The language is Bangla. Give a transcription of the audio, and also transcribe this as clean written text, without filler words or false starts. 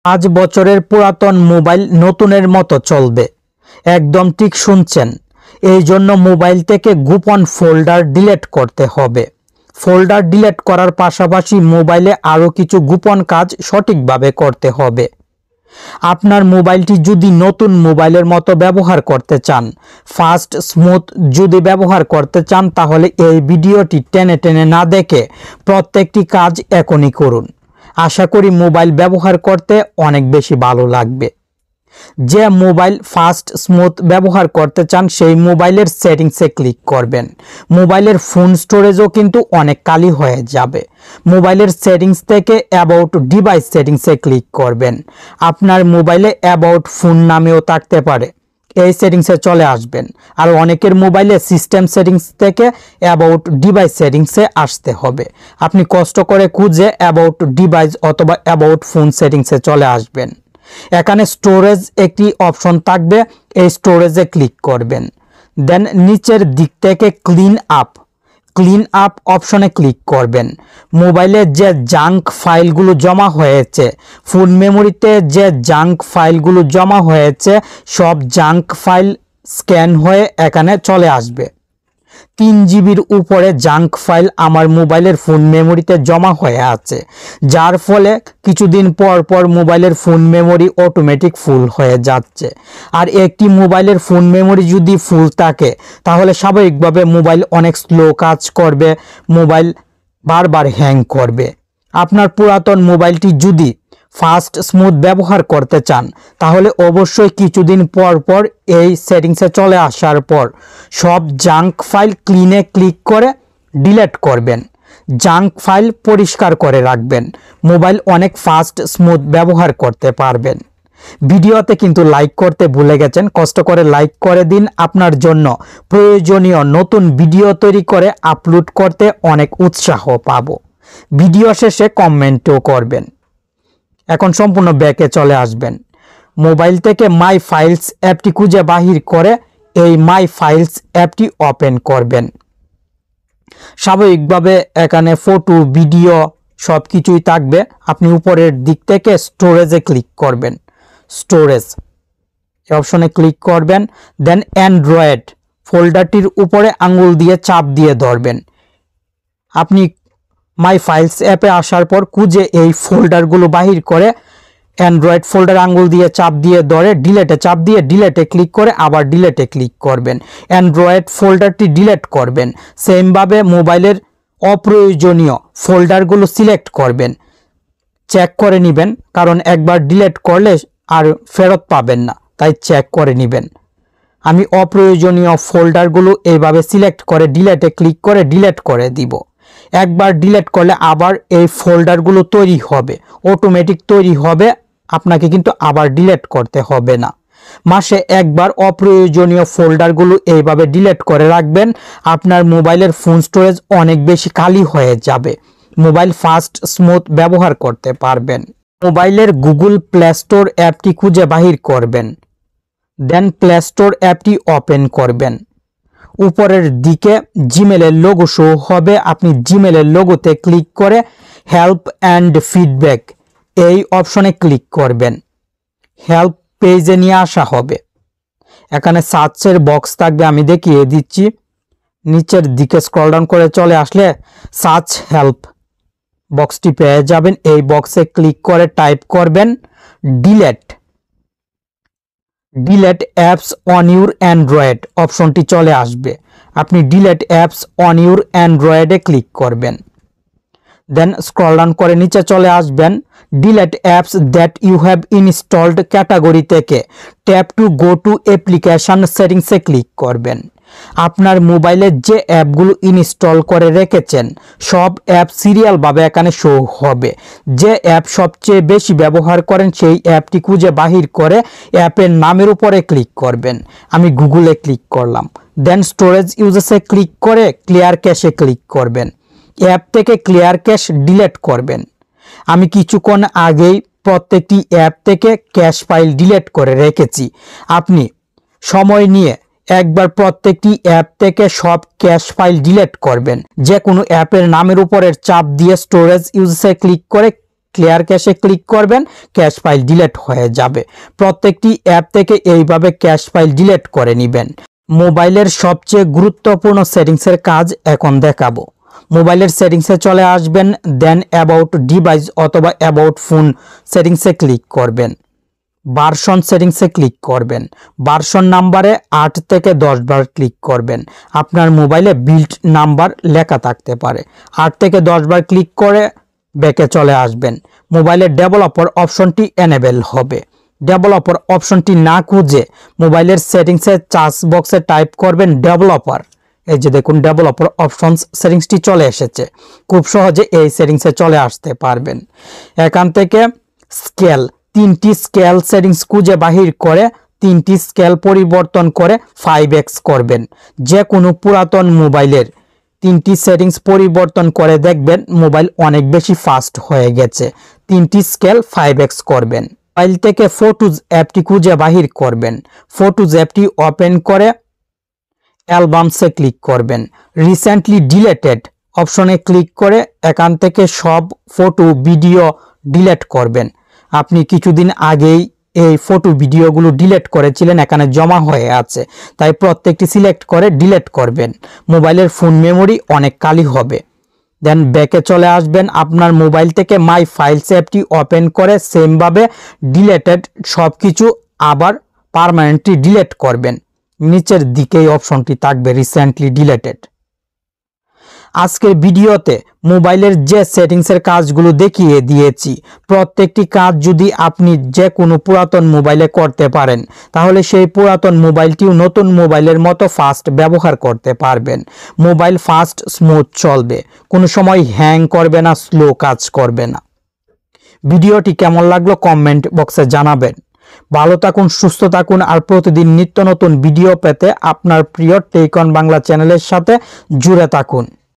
5 বছরের পুরাতন মোবাইল নতুনের মতো চলবে। একদম ঠিক শুনছেন। এই জন্য মোবাইল থেকে গোপন ফোল্ডার ডিলিট করতে হবে। ফোল্ডার ডিলিট করার পাশাপাশি মোবাইলে আরও কিছু গোপন কাজ সঠিকভাবে করতে হবে। আপনার মোবাইলটি যদি নতুন মোবাইলের মতো ব্যবহার করতে চান, ফাস্ট স্মুথ যদি ব্যবহার করতে চান, তাহলে এই ভিডিওটি টেনে টেনে না দেখে প্রত্যেকটি কাজ এখনই করুন। আশা করি মোবাইল ব্যবহার করতে অনেক বেশি ভালো লাগবে। যে মোবাইল ফাস্ট স্মুথ ব্যবহার করতে চান সেই মোবাইলের সেটিংসে ক্লিক করবেন। মোবাইলের ফোন স্টোরেজও কিন্তু অনেক খালি হয়ে যাবে। মোবাইলের সেটিংস থেকে অ্যাবাউট ডিভাইস সেটিংসে ক্লিক করবেন। আপনার মোবাইলে অ্যাবাউট ফোন নামেও থাকতে পারে, এই সেটিংসে চলে আসবেন। আর অনেকের মোবাইলে সিস্টেম সেটিংস থেকে অ্যাবাউট ডিভাইস সেটিংসে আসতে হবে। আপনি কষ্ট করে খুঁজে অ্যাবাউট ডিভাইস অথবা অ্যাবাউট ফোন সেটিংসে চলে আসবেন। এখানে স্টোরেজ একটি অপশন থাকবে, এই স্টোরেজে ক্লিক করবেন। দেন নিচের দিক থেকে ক্লিন আপ অপশনে ক্লিক করবেন। মোবাইলে যে জাঙ্ক ফাইলগুলো জমা হয়েছে, ফোন মেমোরিতে যে জাঙ্ক ফাইলগুলো জমা হয়েছে, সব জাঙ্ক ফাইল স্ক্যান হয়ে এখানে চলে আসবে। 3 জিবির উপরে জাঙ্ক ফাইল আমার মোবাইলের ফোন মেমোরিতে জমা হয়ে আছে, যার ফলে কিছুদিন পর পর মোবাইলের ফোন মেমোরি অটোমেটিক ফুল হয়ে যাচ্ছে। আর একটি মোবাইলের ফোন মেমোরি যদি ফুল থাকে তাহলে স্বাভাবিকভাবে মোবাইল অনেক স্লো কাজ করবে, মোবাইল বারবার হ্যাং করবে। আপনার পুরাতন মোবাইলটি যদি ফাস্ট স্মুথ ব্যবহার করতে চান তাহলে অবশ্যই কিছুদিন পর পর এই সেটিংসে চলে আসার পর সব জাঙ্ক ফাইল ক্লিনে ক্লিক করে ডিলিট করবেন। জাঙ্ক ফাইল পরিষ্কার করে রাখবেন। মোবাইল অনেক ফাস্ট স্মুথ ব্যবহার করতে পারবেন। ভিডিওতে কিন্তু লাইক করতে ভুলে গেছেন, কষ্ট করে লাইক করে দিন। আপনার জন্য প্রয়োজনীয় নতুন ভিডিও তৈরি করে আপলোড করতে অনেক উৎসাহ পাবো। ভিডিও শেষে কমেন্টও করবেন। এখন সম্পূর্ণ ব্যাকে চলে আসবেন। মোবাইল থেকে মাই ফাইলস অ্যাপটি খুঁজে বাহির করে এই মাই ফাইলস অ্যাপটি ওপেন করবেন। স্বাভাবিকভাবে এখানে ফটো ভিডিও সব কিছুই থাকবে। আপনি উপরের দিক থেকে স্টোরেজে ক্লিক করবেন। স্টোরেজ এই অপশনে ক্লিক করবেন। দেন অ্যান্ড্রয়েড ফোল্ডারটির উপরে আঙুল দিয়ে চাপ দিয়ে ধরবেন। আপনি মাই ফাইলস অ্যাপে আসার পর খুঁজে এই ফোল্ডারগুলো বাহির করে অ্যান্ড্রয়েড ফোল্ডার আঙুল দিয়ে চাপ দিয়ে ধরে ডিলেটে চাপ দিয়ে ডিলেটে ক্লিক করে আবার ডিলেটে ক্লিক করবেন। অ্যান্ড্রয়েড ফোল্ডারটি ডিলেট করবেন। সেমভাবে মোবাইলের অপ্রয়োজনীয় ফোল্ডারগুলো সিলেক্ট করবেন। চেক করে নেবেন, কারণ একবার ডিলেট করলে আর ফেরত পাবেন না, তাই চেক করে নেবেন। আমি অপ্রয়োজনীয় ফোল্ডারগুলো এইভাবে সিলেক্ট করে ডিলেটে ক্লিক করে ডিলেট করে দিব। একবার ডিলিট করলে আবার এই ফোল্ডারগুলো তৈরি হবে, অটোমেটিক তৈরি হবে, আপনাকে কিন্তু আবার ডিলিট করতে হবে না। মাসে একবার অপ্রয়োজনীয় ফোল্ডারগুলো এইভাবে ডিলিট করে রাখবেন। আপনার মোবাইলের ফোন স্টোরেজ অনেক বেশি খালি হয়ে যাবে। মোবাইল ফাস্ট স্মুথ ব্যবহার করতে পারবেন। মোবাইলের গুগল প্লে স্টোর অ্যাপটি খুঁজে বাহির করবেন। দেন প্লে স্টোর অ্যাপটি ওপেন করবেন। উপরের দিকে জিমেলের লোগো শো হবে। আপনি জিমেলের লোগোতে ক্লিক করে হেল্প অ্যান্ড ফিডব্যাক এই অপশনে ক্লিক করবেন। হেল্প পেজে নিয়ে আসা হবে। এখানে সার্চের বক্স থাকবে, আমি দেখিয়ে দিচ্ছি। নিচের দিকে স্ক্রল ডাউন করে চলে আসলে সার্চ হেল্প বক্সটি পেয়ে যাবেন। এই বক্সে ক্লিক করে টাইপ করবেন delete apps on your Android অপশনটি চলে আসবে। আপনি ডিলেট অ্যাপস অন ইউর অ্যান্ড্রয়েডে ক্লিক করবেন। দেন স্ক্রল ডাউন করে নিচে চলে আসবেন। Delete apps that you have installed category থেকে tap to go to application সেটিংসে ক্লিক করবেন। আপনার মোবাইলে যে অ্যাপগুলো ইনস্টল করে রেখেছেন সব অ্যাপ সিরিয়ালভাবে এখানে শো হবে। যে অ্যাপ সবচেয়ে বেশি ব্যবহার করেন সেই অ্যাপটি খুঁজে বাহির করে অ্যাপের নামের উপরে ক্লিক করবেন। আমি গুগলে ক্লিক করলাম। দেন স্টোরেজ ইউজেসে ক্লিক করে ক্লিয়ার ক্যাশে ক্লিক করবেন। অ্যাপ থেকে ক্লিয়ার ক্যাশ ডিলিট করবেন। আমি কিছুক্ষণ আগেই প্রত্যেকটি অ্যাপ থেকে ক্যাশ ফাইল ডিলিট করে রেখেছি। আপনি সময় নিয়ে একবার প্রত্যেকটি অ্যাপ থেকে সব ক্যাশ ফাইল ডিলিট করবেন। যে কোনো অ্যাপের নামের উপরের চাপ দিয়ে স্টোরেজ ইউজে ক্লিক করে ক্লিয়ার ক্যাশে ক্লিক করবেন, ক্যাশ ফাইল ডিলিট হয়ে যাবে। প্রত্যেকটি অ্যাপ থেকে এইভাবে ক্যাশ ফাইল ডিলিট করে নেবেন। মোবাইলের সবচেয়ে গুরুত্বপূর্ণ সেটিংসের কাজ এখন দেখাবো। মোবাইলের সেটিংসে চলে আসবেন, দেন অ্যাবাউট ডিভাইস অথবা অ্যাবাউট ফোন সেটিংসে ক্লিক করবেন। ভার্সন সেটিংসে ক্লিক করবেন। ভার্সন নাম্বারে 8 থেকে 10 বার ক্লিক করবেন। আপনার মোবাইলে বিল্ড নাম্বার লেখা থাকতে পারে। 8 থেকে 10 বার ক্লিক করে ব্যাকে চলে আসবেন। মোবাইলের ডেভেলপার অপশনটি এনেবেল হবে। ডেভেলপার অপশনটি না খুঁজে মোবাইলের সেটিংসে সার্চ বক্সে টাইপ করবেন ডেভেলপার। এই যে দেখুন ডেভেলপার অপশনস সেটিংসটি চলে এসেছে। খুব সহজে এই সেটিংসে চলে আসতে পারবেন। এখান থেকে স্কেল, 3টি স্কেল সেটিংস খুঁজে বাহির করে 3টি স্কেল পরিবর্তন করে 5x করবেন। যে কোনো পুরাতন মোবাইলের 3টি সেটিংস পরিবর্তন করে দেখবেন মোবাইল অনেক বেশি ফাস্ট হয়ে গেছে। 3টি স্কেল 5x করবেন। মোবাইল থেকে ফটোজ অ্যাপটি খুঁজে বাহির করবেন। ফটোজ অ্যাপটি ওপেন করে অ্যালবামসে ক্লিক করবেন। রিসেন্টলি ডিলেটেড অপশনে ক্লিক করে এখান থেকে সব ফটো ভিডিও ডিলিট করবেন। আপনি কিছুদিন আগেই এই ফটো ভিডিওগুলো ডিলিট করেছিলেন, এখানে জমা হয়ে আছে, তাই প্রত্যেকটি সিলেক্ট করে ডিলিট করবেন। মোবাইলের ফোন মেমোরি অনেক খালি হবে। দেন ব্যাকে চলে আসবেন। আপনার মোবাইল থেকে মাই ফাইলস অ্যাপটি ওপেন করে সেমভাবে ডিলেটেড সব কিছু আবার পার্মানেন্টলি ডিলিট করবেন। নিচের দিকেই অপশনটি থাকবে রিসেন্টলি ডিলিটেড। আজকের ভিডিওতে মোবাইলের যে সেটিংসের কাজগুলো দেখিয়ে দিয়েছি, প্রত্যেকটি কাজ যদি আপনি যে কোনো পুরাতন মোবাইলে করতে পারেন তাহলে সেই পুরাতন মোবাইলটিও নতুন মোবাইলের মতো ফাস্ট ব্যবহার করতে পারবেন। মোবাইল ফাস্ট স্মুথ চলবে, কোনো সময় হ্যাং করবে না, স্লো কাজ করবে না। ভিডিওটি কেমন লাগলো কমেন্ট বক্সে জানাবেন। ভালো থাকুন, সুস্থ থাকুন, আর প্রতিদিন নিত্য নতুন ভিডিও পেতে আপনার প্রিয় টেক অন বাংলা চ্যানেলের সাথে জুড়ে থাকুন।